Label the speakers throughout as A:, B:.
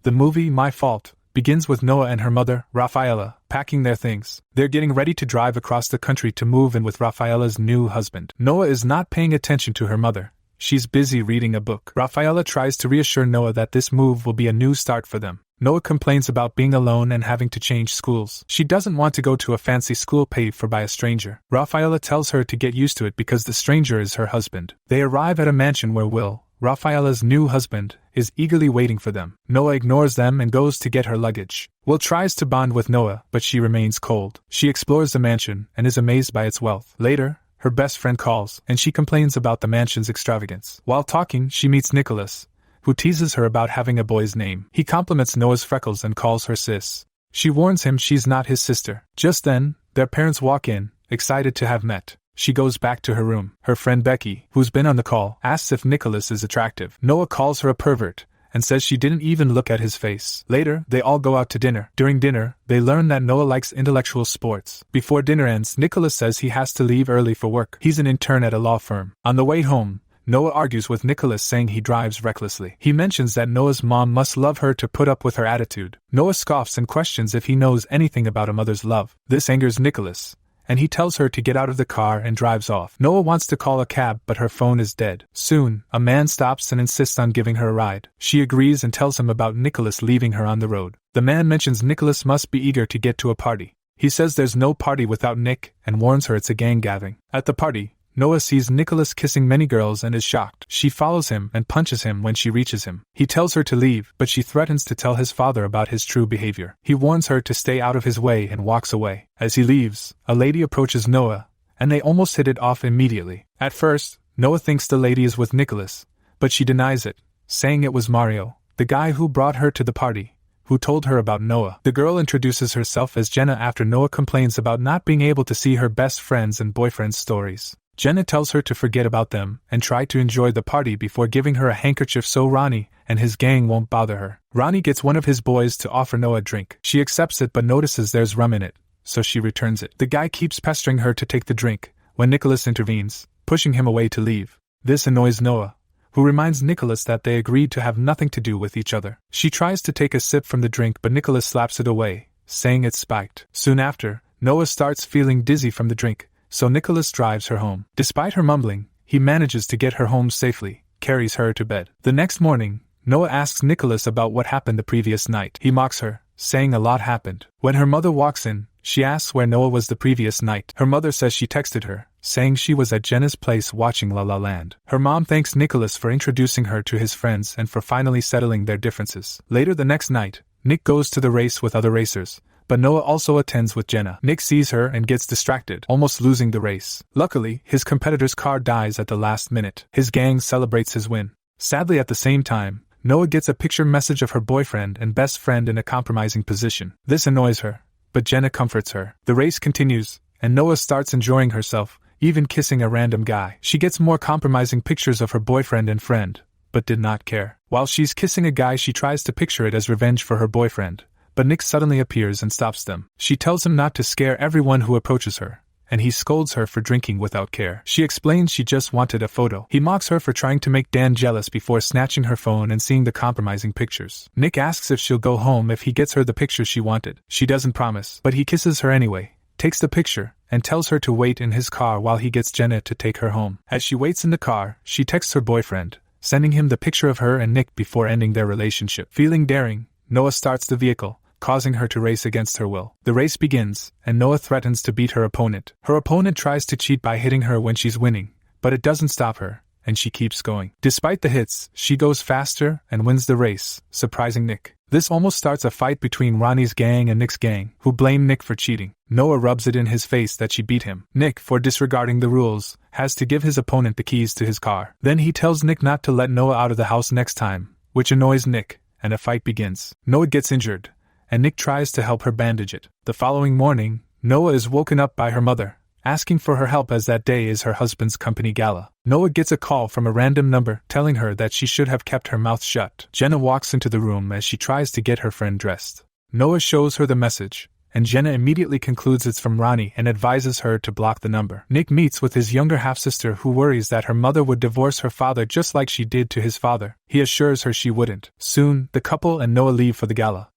A: The movie, My Fault, begins with Noah and her mother, Rafaela, packing their things. They're getting ready to drive across the country to move in with Rafaela's new husband. Noah is not paying attention to her mother. She's busy reading a book. Rafaela tries to reassure Noah that this move will be a new start for them. Noah complains about being alone and having to change schools. She doesn't want to go to a fancy school paid for by a stranger. Rafaela tells her to get used to it because the stranger is her husband. They arrive at a mansion where Will, Rafaela's new husband, is eagerly waiting for them. Noah ignores them and goes to get her luggage. Will tries to bond with Noah, but she remains cold. She explores the mansion and is amazed by its wealth. Later, her best friend calls, and she complains about the mansion's extravagance. While talking, she meets Nicholas, who teases her about having a boy's name. He compliments Noah's freckles and calls her sis. She warns him she's not his sister. Just then, their parents walk in, excited to have met. She goes back to her room. Her friend Becky, who's been on the call, asks if Nicholas is attractive. Noah calls her a pervert and says she didn't even look at his face. Later, they all go out to dinner. During dinner, they learn that Noah likes intellectual sports. Before dinner ends, Nicholas says he has to leave early for work. He's an intern at a law firm. On the way home, Noah argues with Nicholas, saying he drives recklessly. He mentions that Noah's mom must love her to put up with her attitude. Noah scoffs and questions if he knows anything about a mother's love. This angers Nicholas, and he tells her to get out of the car and drives off. Noah wants to call a cab, but her phone is dead. Soon, a man stops and insists on giving her a ride. She agrees and tells him about Nicholas leaving her on the road. The man mentions Nicholas must be eager to get to a party. He says there's no party without Nick and warns her it's a gang gathering. At the party, Noah sees Nicholas kissing many girls and is shocked. She follows him and punches him when she reaches him. He tells her to leave, but she threatens to tell his father about his true behavior. He warns her to stay out of his way and walks away. As he leaves, a lady approaches Noah, and they almost hit it off immediately. At first, Noah thinks the lady is with Nicholas, but she denies it, saying it was Mario, the guy who brought her to the party, who told her about Noah. The girl introduces herself as Jenna after Noah complains about not being able to see her best friends and boyfriend's stories. Jenna tells her to forget about them and try to enjoy the party before giving her a handkerchief so Ronnie and his gang won't bother her. Ronnie gets one of his boys to offer Noah a drink. She accepts it but notices there's rum in it, so she returns it. The guy keeps pestering her to take the drink when Nicholas intervenes, pushing him away to leave. This annoys Noah, who reminds Nicholas that they agreed to have nothing to do with each other. She tries to take a sip from the drink but Nicholas slaps it away, saying it's spiked. Soon after, Noah starts feeling dizzy from the drink, so Nicholas drives her home. Despite her mumbling, he manages to get her home safely, carries her to bed. The next morning, Noah asks Nicholas about what happened the previous night. He mocks her, saying a lot happened. When her mother walks in, she asks where Noah was the previous night. Her mother says she texted her, saying she was at Jenna's place watching La La Land. Her mom thanks Nicholas for introducing her to his friends and for finally settling their differences. Later the next night, Nick goes to the race with other racers, but Noah also attends with Jenna. Nick sees her and gets distracted, almost losing the race. Luckily, his competitor's car dies at the last minute. His gang celebrates his win. Sadly, at the same time, Noah gets a picture message of her boyfriend and best friend in a compromising position. This annoys her, but Jenna comforts her. The race continues, and Noah starts enjoying herself, even kissing a random guy. She gets more compromising pictures of her boyfriend and friend, but did not care. While she's kissing a guy, she tries to picture it as revenge for her boyfriend, but Nick suddenly appears and stops them. She tells him not to scare everyone who approaches her, and he scolds her for drinking without care. She explains she just wanted a photo. He mocks her for trying to make Dan jealous before snatching her phone and seeing the compromising pictures. Nick asks if she'll go home if he gets her the picture she wanted. She doesn't promise, but he kisses her anyway, takes the picture, and tells her to wait in his car while he gets Jenna to take her home. As she waits in the car, she texts her boyfriend, sending him the picture of her and Nick before ending their relationship. Feeling daring, Noah starts the vehicle, causing her to race against her will. The race begins, and Noah threatens to beat her opponent. Her opponent tries to cheat by hitting her when she's winning, but it doesn't stop her, and she keeps going. Despite the hits, she goes faster and wins the race, surprising Nick. This almost starts a fight between Ronnie's gang and Nick's gang, who blame Nick for cheating. Noah rubs it in his face that she beat him. Nick, for disregarding the rules, has to give his opponent the keys to his car. Then he tells Nick not to let Noah out of the house next time, which annoys Nick, and a fight begins. Noah gets injured, and Nick tries to help her bandage it. The following morning, Noah is woken up by her mother, asking for her help as that day is her husband's company gala. Noah gets a call from a random number telling her that she should have kept her mouth shut. Jenna walks into the room as she tries to get her friend dressed. Noah shows her the message, and Jenna immediately concludes it's from Ronnie and advises her to block the number. Nick meets with his younger half-sister who worries that her mother would divorce her father just like she did to his father. He assures her she wouldn't. Soon, the couple and Noah leave for the gala.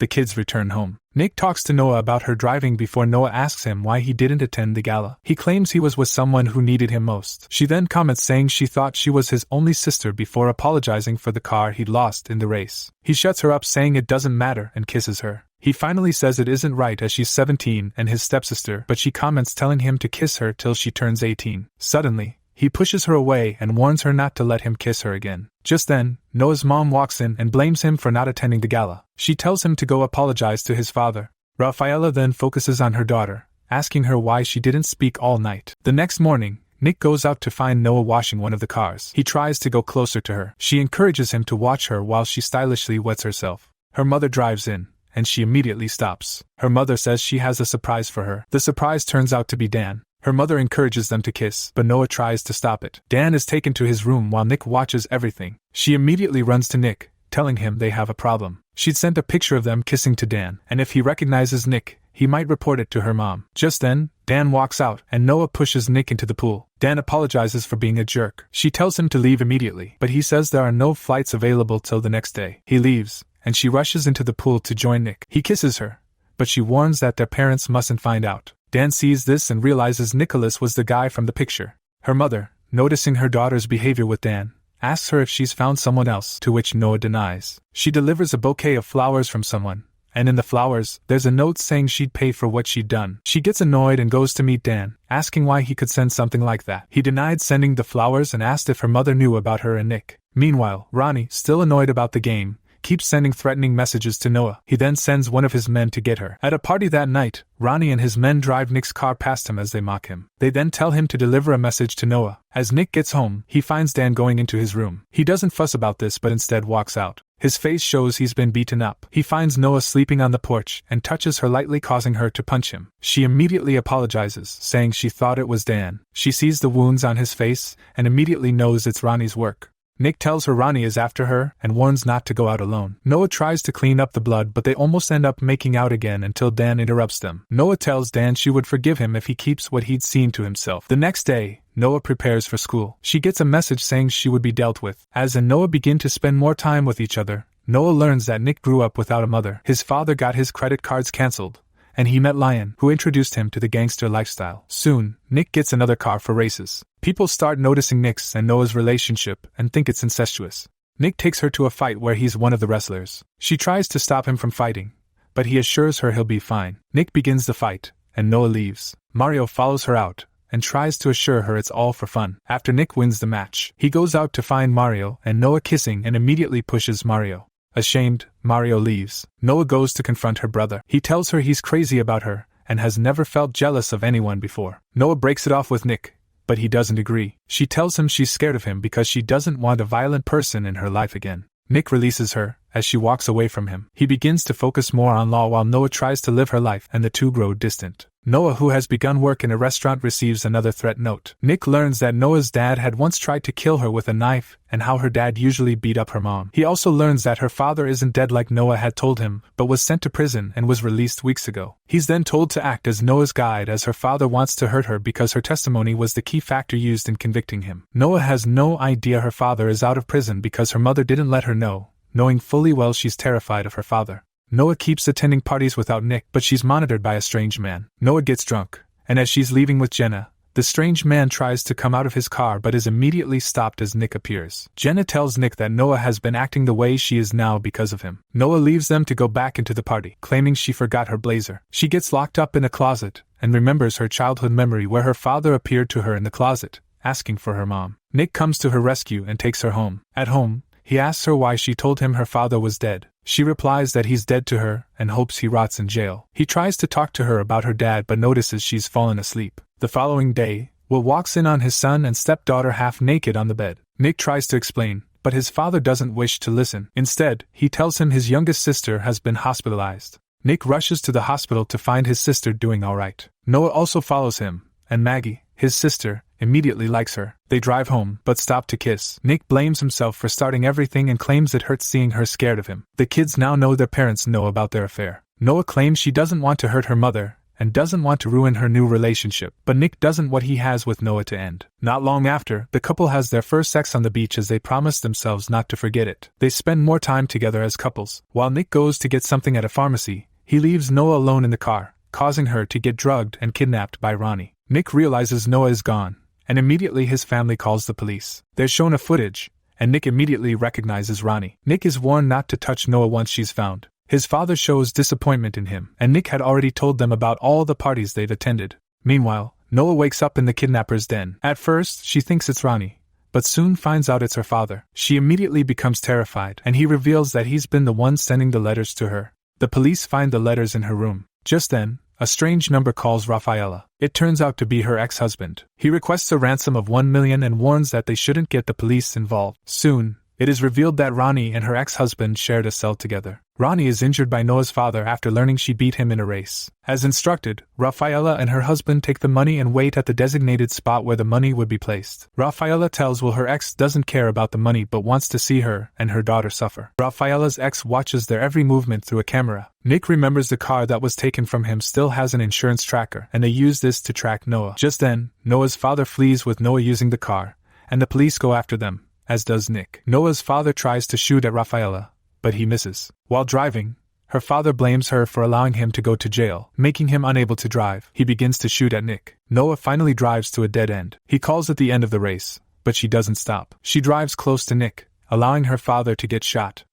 A: The kids return home. Nick talks to Noah about her driving before Noah asks him why he didn't attend the gala. He claims he was with someone who needed him most. She then comments saying she thought she was his only sister before apologizing for the car he'd lost in the race. He shuts her up saying it doesn't matter and kisses her. He finally says it isn't right as she's 17 and his stepsister, but she comments telling him to kiss her till she turns 18. Suddenly, he pushes her away and warns her not to let him kiss her again. Just then, Noah's mom walks in and blames him for not attending the gala. She tells him to go apologize to his father. Rafaela then focuses on her daughter, asking her why she didn't speak all night. The next morning, Nick goes out to find Noah washing one of the cars. He tries to go closer to her. She encourages him to watch her while she stylishly wets herself. Her mother drives in, and she immediately stops. Her mother says she has a surprise for her. The surprise turns out to be Dan. Her mother encourages them to kiss, but Noah tries to stop it. Dan is taken to his room while Nick watches everything. She immediately runs to Nick, telling him they have a problem. She'd sent a picture of them kissing to Dan, and if he recognizes Nick, he might report it to her mom. Just then, Dan walks out, and Noah pushes Nick into the pool. Dan apologizes for being a jerk. She tells him to leave immediately, but he says there are no flights available till the next day. He leaves, and she rushes into the pool to join Nick. He kisses her, but she warns that their parents mustn't find out. Dan sees this and realizes Nicholas was the guy from the picture. Her mother, noticing her daughter's behavior with Dan, asks her if she's found someone else, to which Noah denies. She delivers a bouquet of flowers from someone, and in the flowers, there's a note saying she'd pay for what she'd done. She gets annoyed and goes to meet Dan, asking why he could send something like that. He denied sending the flowers and asked if her mother knew about her and Nick. Meanwhile, Ronnie, still annoyed about the game, keeps sending threatening messages to Noah. He then sends one of his men to get her. At a party that night, Ronnie and his men drive Nick's car past him as they mock him. They then tell him to deliver a message to Noah. As Nick gets home, he finds Dan going into his room. He doesn't fuss about this but instead walks out. His face shows he's been beaten up. He finds Noah sleeping on the porch and touches her lightly, causing her to punch him. She immediately apologizes, saying she thought it was Dan. She sees the wounds on his face and immediately knows it's Ronnie's work. Nick tells her Ronnie is after her and warns not to go out alone. Noah tries to clean up the blood, but they almost end up making out again until Dan interrupts them. Noah tells Dan she would forgive him if he keeps what he'd seen to himself. The next day, Noah prepares for school. She gets a message saying she would be dealt with. As and Noah begin to spend more time with each other, Noah learns that Nick grew up without a mother. His father got his credit cards cancelled, and he met Lion, who introduced him to the gangster lifestyle. Soon, Nick gets another car for races. People start noticing Nick's and Noah's relationship and think it's incestuous. Nick takes her to a fight where he's one of the wrestlers. She tries to stop him from fighting, but he assures her he'll be fine. Nick begins the fight, and Noah leaves. Mario follows her out and tries to assure her it's all for fun. After Nick wins the match, he goes out to find Mario and Noah kissing and immediately pushes Mario. Ashamed, Mario leaves. Noah goes to confront her brother. He tells her he's crazy about her and has never felt jealous of anyone before. Noah breaks it off with Nick, but he doesn't agree. She tells him she's scared of him because she doesn't want a violent person in her life again. Nick releases her as she walks away from him. He begins to focus more on law while Noah tries to live her life, and the two grow distant. Noah, who has begun work in a restaurant, receives another threat note. Nick learns that Noah's dad had once tried to kill her with a knife and how her dad usually beat up her mom. He also learns that her father isn't dead like Noah had told him, but was sent to prison and was released weeks ago. He's then told to act as Noah's guide as her father wants to hurt her because her testimony was the key factor used in convicting him. Noah has no idea her father is out of prison because her mother didn't let her know, knowing fully well she's terrified of her father. Noah keeps attending parties without Nick, but she's monitored by a strange man. Noah gets drunk, and as she's leaving with Jenna, the strange man tries to come out of his car but is immediately stopped as Nick appears. Jenna tells Nick that Noah has been acting the way she is now because of him. Noah leaves them to go back into the party, claiming she forgot her blazer. She gets locked up in a closet and remembers her childhood memory where her father appeared to her in the closet, asking for her mom. Nick comes to her rescue and takes her home. At home, he asks her why she told him her father was dead. She replies that he's dead to her and hopes he rots in jail. He tries to talk to her about her dad but notices she's fallen asleep. The following day, Will walks in on his son and stepdaughter half naked on the bed. Nick tries to explain, but his father doesn't wish to listen. Instead, he tells him his youngest sister has been hospitalized. Nick rushes to the hospital to find his sister doing all right. Noah also follows him, and Maggie, his sister, immediately likes her. They drive home, but stop to kiss. Nick blames himself for starting everything and claims it hurts seeing her scared of him. The kids now know their parents know about their affair. Noah claims she doesn't want to hurt her mother, and doesn't want to ruin her new relationship, but Nick doesn't want what he has with Noah to end. Not long after, the couple has their first sex on the beach as they promise themselves not to forget it. They spend more time together as couples. While Nick goes to get something at a pharmacy, he leaves Noah alone in the car, causing her to get drugged and kidnapped by Ronnie. Nick realizes Noah is gone, and immediately his family calls the police. They're shown a footage, and Nick immediately recognizes Ronnie. Nick is warned not to touch Noah once she's found. His father shows disappointment in him, and Nick had already told them about all the parties they've attended. Meanwhile, Noah wakes up in the kidnapper's den. At first, she thinks it's Ronnie, but soon finds out it's her father. She immediately becomes terrified, and he reveals that he's been the one sending the letters to her. The police find the letters in her room. Just then, a strange number calls Rafaela. It turns out to be her ex-husband. He requests a ransom of $1 million and warns that they shouldn't get the police involved. Soon, it is revealed that Ronnie and her ex-husband shared a cell together. Ronnie is injured by Noah's father after learning she beat him in a race. As instructed, Rafaela and her husband take the money and wait at the designated spot where the money would be placed. Rafaela tells Will her ex doesn't care about the money but wants to see her and her daughter suffer. Rafaela's ex watches their every movement through a camera. Nick remembers the car that was taken from him still has an insurance tracker, and they use this to track Noah. Just then, Noah's father flees with Noah using the car, and the police go after them, as does Nick. Noah's father tries to shoot at Rafaela, but he misses. While driving, her father blames her for allowing him to go to jail, making him unable to drive. He begins to shoot at Nick. Noah finally drives to a dead end. He calls it the end of the race, but she doesn't stop. She drives close to Nick, allowing her father to get shot.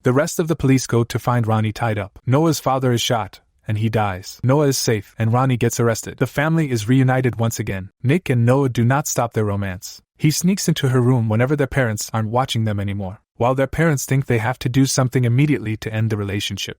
A: The rest of the police go to find Ronnie tied up. Noah's father is shot, and he dies. Noah is safe, and Ronnie gets arrested. The family is reunited once again. Nick and Noah do not stop their romance. He sneaks into her room whenever their parents aren't watching them anymore, while their parents think they have to do something immediately to end the relationship.